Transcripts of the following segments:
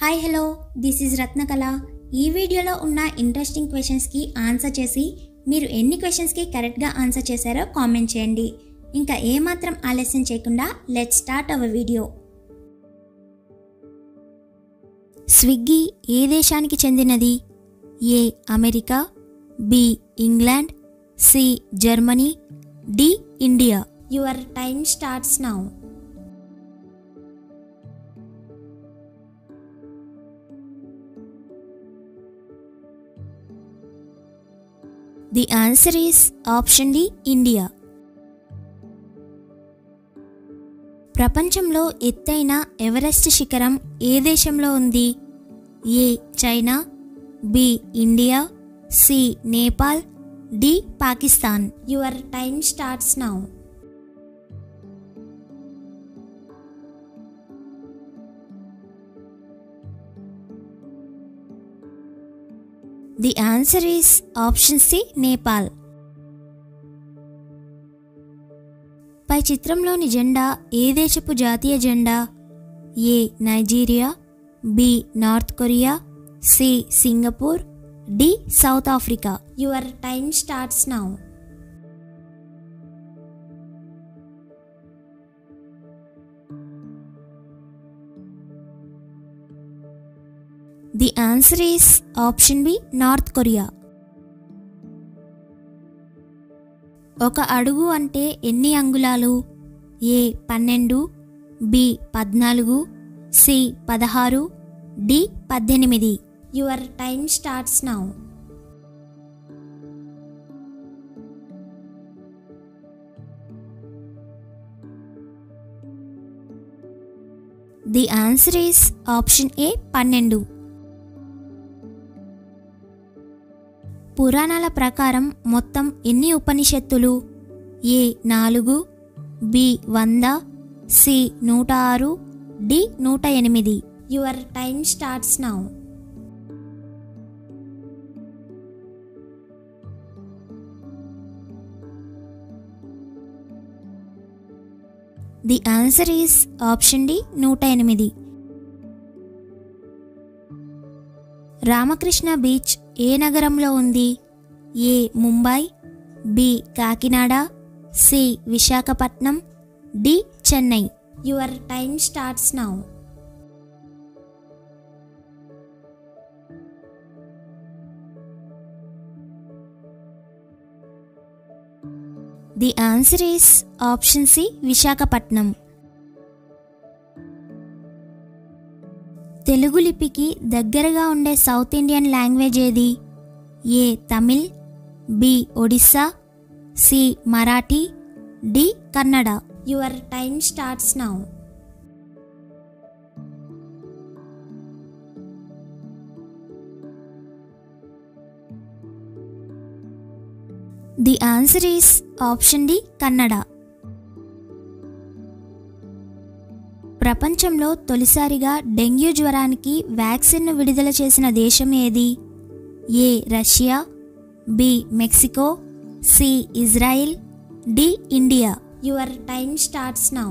Hi hello this is Ratnakala. ఈ వీడియోలో ఉన్న ఇంట్రెస్టింగ్ క్వశ్చన్స్కి ఆన్సర్ చేసి మీరు ఎన్ని క్వశ్చన్స్కి కరెక్ట్గా ఆన్సర్ చేశారో కామెంట్ చేయండి. ఇంకా ఏమాత్రం ఆలస్యం చేయకుండా let's start our video. Swiggy ఏ దేశానికి చెందినది? A America, B England, C Germany, D India. Your time starts now. The answer is option D, India. ప్రపంచంలో ఎత్తైన ఎవరెస్ట్ శిఖరం ఏ దేశంలో ఉంది? A China, B India, C Nepal, D Pakistan. Your time starts now. The answer is option C, Nepal. పై చిత్రంలోని జెండా ఏ దేశపు జాతీయ జెండా? A Nigeria, B North Korea, C Singapore, D South Africa. Your time starts now. The answer is option B, North Korea. ఒక అడుగు అంటే ఎన్ని అంగుళాలు? A 12, B 14, C 16, D 18. Your time starts now. The answer is option A 12. పురాణాల ప్రకారం మొత్తం ఎన్ని ఉపనిషత్తులు? A 4, B 100, C 106, D 108. Your time starts now. The answer is option D 108. Ramakrishna beach ఏ నగరంలో ఉంది? A Mumbai, B Kakinada, C Visakhapatnam, D Chennai. Your time starts now. The answer is option C Visakhapatnam. Telugu లిపికి దగ్గరగా ఉండే సౌత్ ఇండియన్ లాంగ్వేజ్ ఏది? A Tamil, B Odisha, C Marathi, D Kannada. Your time starts now. The answer is option D Kannada. ప్రపంచంలో తొలిసారిగా dengue జ్వరానికి వ్యాక్సిన్ను విడుదల చేసిన దేశం ఏది? A Russia, B Mexico, C Israel, D India. Your time starts now.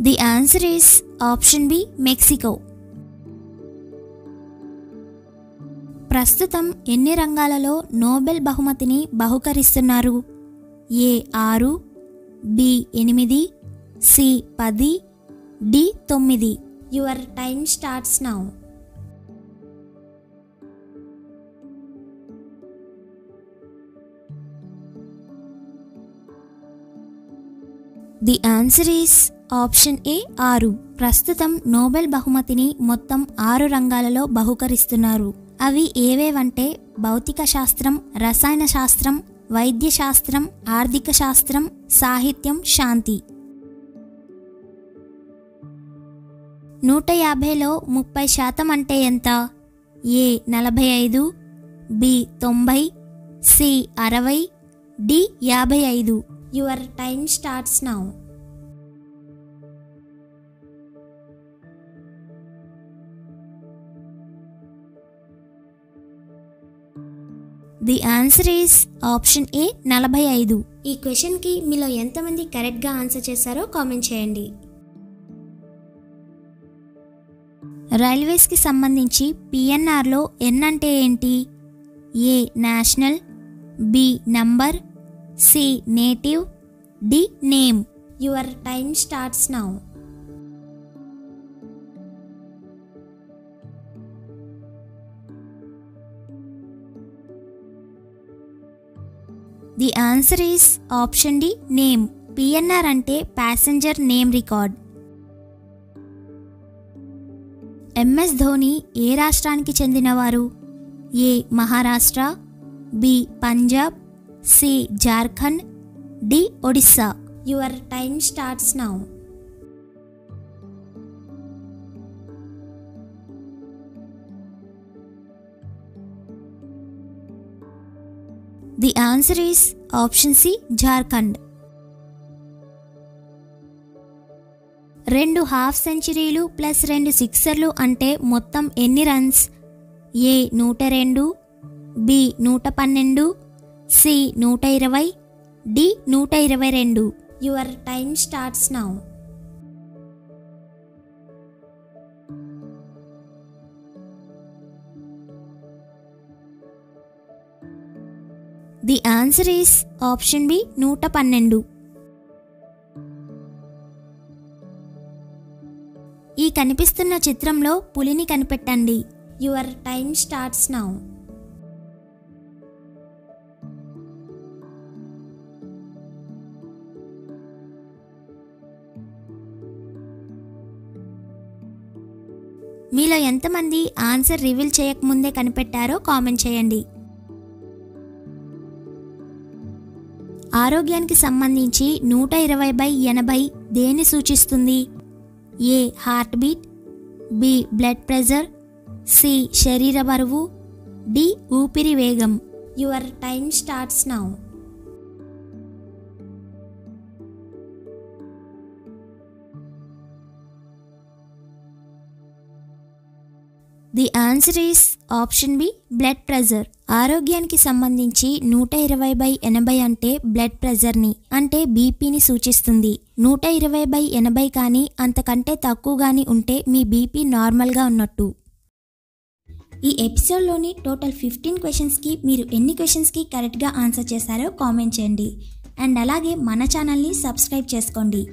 The answer is option B Mexico. ప్రస్తుతం ఎన్ని రంగాలలో నోబెల్ బహుమతిని బహుకరిస్తున్నారు? A 6, B 8, C 10, D 9. Your time starts now. The answer is option A 6. ప్రస్తుతం Nobel బహుమతిని మొత్తం 6 రంగాలలో బహుకరిస్తున్నారు. అవి ఏవేవంటే భౌతిక శాస్త్రం, రసాయన శాస్త్రం, వైద్య శాస్త్రం, ఆర్థిక శాస్త్రం, సాహిత్యం, శాంతి. 150లో 30% అంటే ఎంత? A 45, B 90, C 60, D 55. Your time starts now. The answer is option A 45. ఈ క్వశ్చన్కి మీలో ఎంతమంది కరెక్ట్గా ఆన్సర్ చేశారో కామెంట్ చేయండి. రైల్వేస్కి సంబంధించి పిఎన్ఆర్లో ఎన్ అంటే ఏంటి? A national, B number, C native, D name. Your time starts now. The answer is option D name. PNR అంటే passenger name record. MS Dhoni ఏ రాష్ట్రానికి చెందినవారు? A Maharashtra, B Punjab, C Jharkhand, D Odisha. Your time starts now. The answer is option C Jharkhand. 2 half సెంచరీలు plus 2 సిక్సర్లు అంటే మొత్తం ఎన్ని runs? A 102, B 112, C 120, D 122. Your time starts now. The answer is option B 112. ఈ కనిపిస్తున్న చిత్రంలో పులిని కనిపెట్టండి. Your time starts now. మీలో ఎంతమంది ఆన్సర్ రివీల్ చేయకముందే కనిపెట్టారో కామెంట్ చేయండి. ఆరోగ్యానికి సంబంధించి 120/80 దేన్ని సూచిస్తుంది? A heartbeat, B blood pressure, C శరీర బరువు, డి ఊపిరి వేగం. Your time starts now. The answer is option B blood pressure. ఆరోగ్యానికి సంబంధించి 120/80 అంటే బ్లడ్ ప్రెషర్ని అంటే బీపీని సూచిస్తుంది. 120/80 కానీ అంతకంటే తక్కువ కానీ ఉంటే మీ బీపీ నార్మల్గా ఉన్నట్టు. ఈ ఎపిసోడ్లోని టోటల్ 15 క్వశ్చన్స్కి మీరు ఎన్ని క్వశ్చన్స్కి కరెక్ట్గా ఆన్సర్ చేశారో కామెంట్ చేయండి. అండ్ అలాగే మన ఛానల్ని సబ్స్క్రైబ్ చేసుకోండి.